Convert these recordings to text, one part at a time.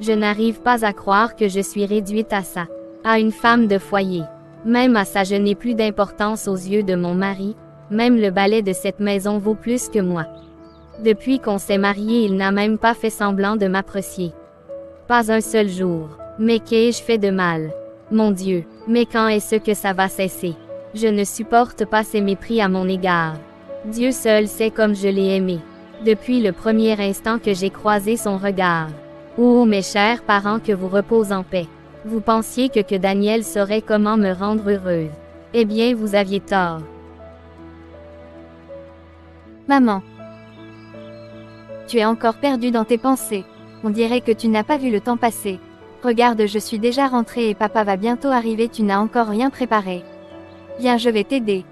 Je n'arrive pas à croire que je suis réduite à ça. À une femme de foyer. Même à ça je n'ai plus d'importance aux yeux de mon mari, même le balai de cette maison vaut plus que moi. Depuis qu'on s'est mariés il n'a même pas fait semblant de m'apprécier. Pas un seul jour. Mais qu'ai-je fait de mal? Mon Dieu, mais quand est-ce que ça va cesser? Je ne supporte pas ces mépris à mon égard. Dieu seul sait comme je l'ai aimé. Depuis le premier instant que j'ai croisé son regard. Oh mes chers parents, que vous reposez en paix. Vous pensiez que Daniel saurait comment me rendre heureuse. Eh bien vous aviez tort. Maman. Tu es encore perdue dans tes pensées. On dirait que tu n'as pas vu le temps passer. Regarde, je suis déjà rentrée et papa va bientôt arriver, tu n'as encore rien préparé. Viens, je vais t'aider.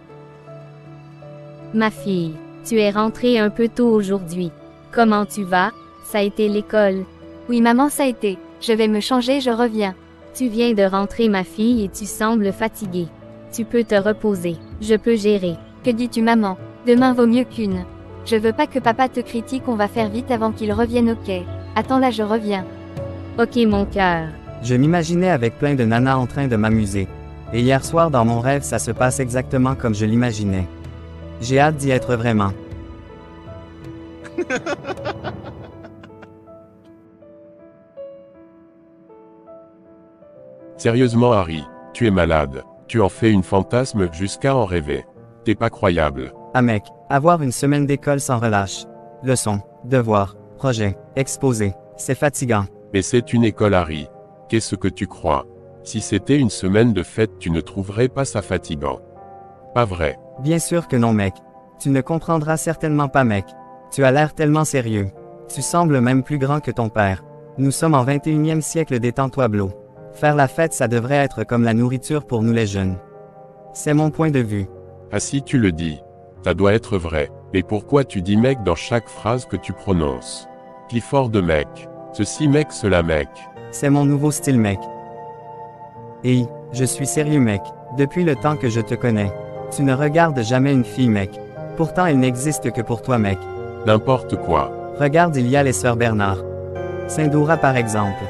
Ma fille, tu es rentrée un peu tôt aujourd'hui. Comment tu vas? Ça a été l'école? Oui maman, ça a été. Je vais me changer, je reviens. Tu viens de rentrer ma fille et tu sembles fatiguée. Tu peux te reposer. Je peux gérer. Que dis-tu maman? Demain vaut mieux qu'une. Je veux pas que papa te critique, on va faire vite avant qu'il revienne, ok? Attends là, je reviens. Ok mon cœur. Je m'imaginais avec plein de nanas en train de m'amuser. Et hier soir dans mon rêve ça se passe exactement comme je l'imaginais. J'ai hâte d'y être vraiment. Sérieusement Harry, tu es malade. Tu en fais une fantasme jusqu'à en rêver. T'es pas croyable. Ah mec, avoir une semaine d'école sans relâche. Leçons, devoirs, projets, exposés. C'est fatigant. Mais c'est une école Harry. Qu'est-ce que tu crois? Si c'était une semaine de fête tu ne trouverais pas ça fatigant. Pas vrai. Bien sûr que non mec. Tu ne comprendras certainement pas mec. Tu as l'air tellement sérieux. Tu sembles même plus grand que ton père. Nous sommes en 21e siècle, détends-toi Blo. Faire la fête ça devrait être comme la nourriture pour nous les jeunes. C'est mon point de vue. Ah si tu le dis. Ça doit être vrai. Mais pourquoi tu dis mec dans chaque phrase que tu prononces? Clifford de mec. Ceci mec, cela mec. C'est mon nouveau style mec. Et, je suis sérieux mec, depuis le temps que je te connais. Tu ne regardes jamais une fille mec. Pourtant elle n'existe que pour toi mec. N'importe quoi. Regarde, il y a les sœurs Bernard. Sindora par exemple.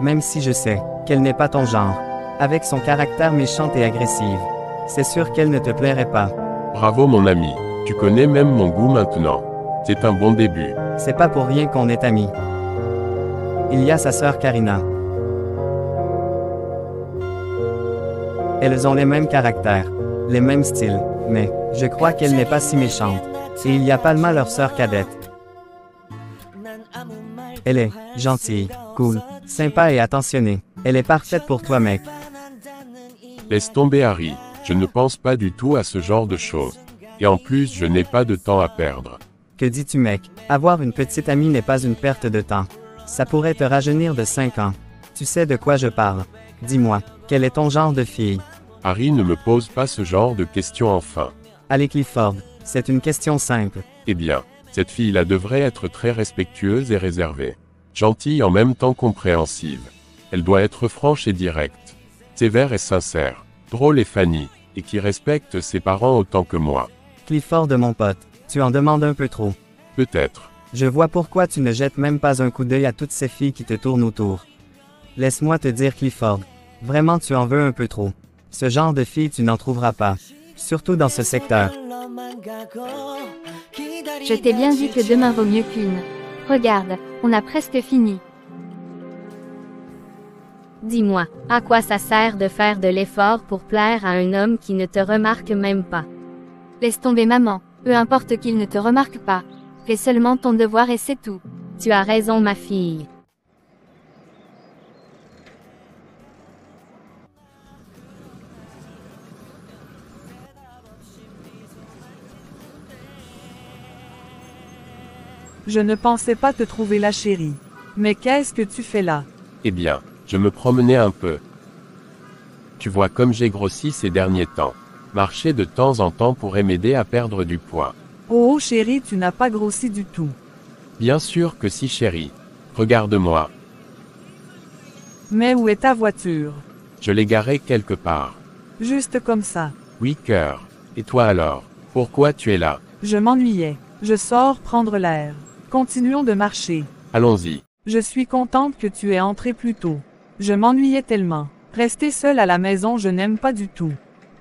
Même si je sais qu'elle n'est pas ton genre. Avec son caractère méchante et agressive. C'est sûr qu'elle ne te plairait pas. Bravo mon ami. Tu connais même mon goût maintenant. C'est un bon début. C'est pas pour rien qu'on est amis. Il y a sa sœur Karina. Elles ont les mêmes caractères, les mêmes styles, mais je crois qu'elle n'est pas si méchante. Et il y a Palma, leur sœur cadette. Elle est gentille, cool, sympa et attentionnée. Elle est parfaite pour toi mec. Laisse tomber Harry. Je ne pense pas du tout à ce genre de choses. Et en plus je n'ai pas de temps à perdre. Que dis-tu mec? Avoir une petite amie n'est pas une perte de temps. Ça pourrait te rajeunir de 5 ans. Tu sais de quoi je parle. Dis-moi, quel est ton genre de fille? Harry, ne me pose pas ce genre de questions enfin. Allez Clifford, c'est une question simple. Eh bien, cette fille-là devrait être très respectueuse et réservée. Gentille en même temps compréhensive. Elle doit être franche et directe. Sévère et sincère. Drôle et funny. Et qui respecte ses parents autant que moi. Clifford mon pote, tu en demandes un peu trop. Peut-être. Je vois pourquoi tu ne jettes même pas un coup d'œil à toutes ces filles qui te tournent autour. Laisse-moi te dire Clifford, vraiment tu en veux un peu trop. Ce genre de fille tu n'en trouveras pas. Surtout dans ce secteur. Je t'ai bien dit que demain vaut mieux qu'une. Regarde, on a presque fini. Dis-moi, à quoi ça sert de faire de l'effort pour plaire à un homme qui ne te remarque même pas? Laisse tomber maman, peu importe qu'il ne te remarque pas. Fais seulement ton devoir et c'est tout. Tu as raison ma fille. Je ne pensais pas te trouver là chérie. Mais qu'est-ce que tu fais là? Eh bien, je me promenais un peu. Tu vois comme j'ai grossi ces derniers temps. Marcher de temps en temps pourrait m'aider à perdre du poids. Oh chérie, tu n'as pas grossi du tout. Bien sûr que si chérie. Regarde-moi. Mais où est ta voiture? Je l'ai garée quelque part. Juste comme ça. Oui cœur. Et toi alors? Pourquoi tu es là? Je m'ennuyais. Je sors prendre l'air. Continuons de marcher. Allons-y. Je suis contente que tu aies entré plus tôt. Je m'ennuyais tellement. Rester seule à la maison, je n'aime pas du tout.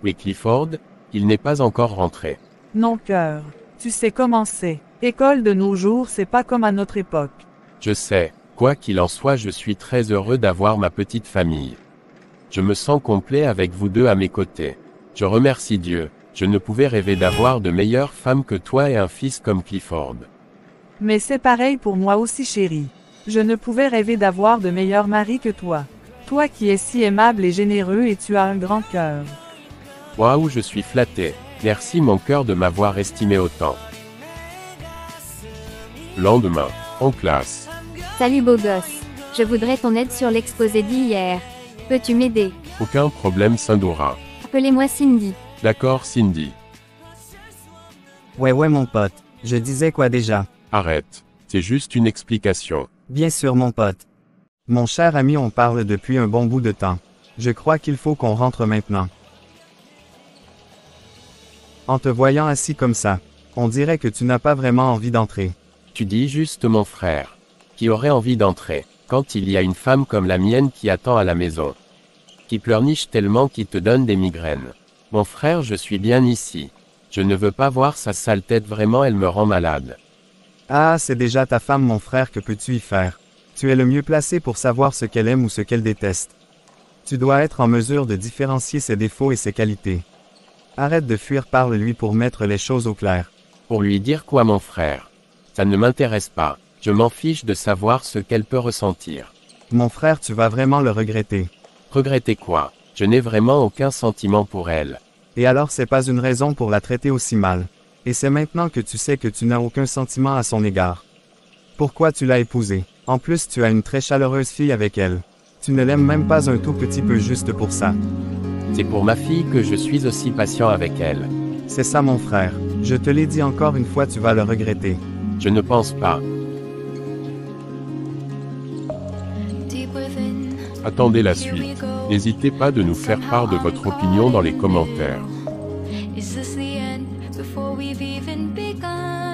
Oui, Clifford, il n'est pas encore rentré. Non, cœur. Tu sais comment c'est. École de nos jours, c'est pas comme à notre époque. Je sais, quoi qu'il en soit, je suis très heureux d'avoir ma petite famille. Je me sens complet avec vous deux à mes côtés. Je remercie Dieu, je ne pouvais rêver d'avoir de meilleures femmes que toi et un fils comme Clifford. Mais c'est pareil pour moi aussi, chérie. Je ne pouvais rêver d'avoir de meilleurs maris que toi. Toi qui es si aimable et généreux et tu as un grand cœur. Waouh, je suis flatté. Merci mon cœur de m'avoir estimé autant. Lendemain, en classe. Salut beau gosse. Je voudrais ton aide sur l'exposé d'hier. Peux-tu m'aider? Aucun problème, Sindora. Appelez-moi Cindy. D'accord, Cindy. Ouais mon pote. Je disais quoi déjà? Arrête. C'est juste une explication. Bien sûr mon pote. Mon cher ami, on parle depuis un bon bout de temps. Je crois qu'il faut qu'on rentre maintenant. En te voyant assis comme ça, on dirait que tu n'as pas vraiment envie d'entrer. Tu dis juste mon frère. Qui aurait envie d'entrer, quand il y a une femme comme la mienne qui attend à la maison. Qui pleurniche tellement qu'il te donne des migraines. Mon frère, je suis bien ici. Je ne veux pas voir sa sale tête, vraiment elle me rend malade. Ah, c'est déjà ta femme mon frère, que peux-tu y faire? Tu es le mieux placé pour savoir ce qu'elle aime ou ce qu'elle déteste. Tu dois être en mesure de différencier ses défauts et ses qualités. Arrête de fuir, parle-lui pour mettre les choses au clair. Pour lui dire quoi mon frère? Ça ne m'intéresse pas, je m'en fiche de savoir ce qu'elle peut ressentir. Mon frère, tu vas vraiment le regretter. Regretter quoi? Je n'ai vraiment aucun sentiment pour elle. Et alors c'est pas une raison pour la traiter aussi mal. Et c'est maintenant que tu sais que tu n'as aucun sentiment à son égard. Pourquoi tu l'as épousée? En plus tu as une très chaleureuse fille avec elle. Tu ne l'aimes même pas un tout petit peu juste pour ça. C'est pour ma fille que je suis aussi patient avec elle. C'est ça mon frère. Je te l'ai dit encore une fois, tu vas le regretter. Je ne pense pas. Attendez la suite. N'hésitez pas de nous faire part de votre opinion dans les commentaires. Is this the end before we've even begun?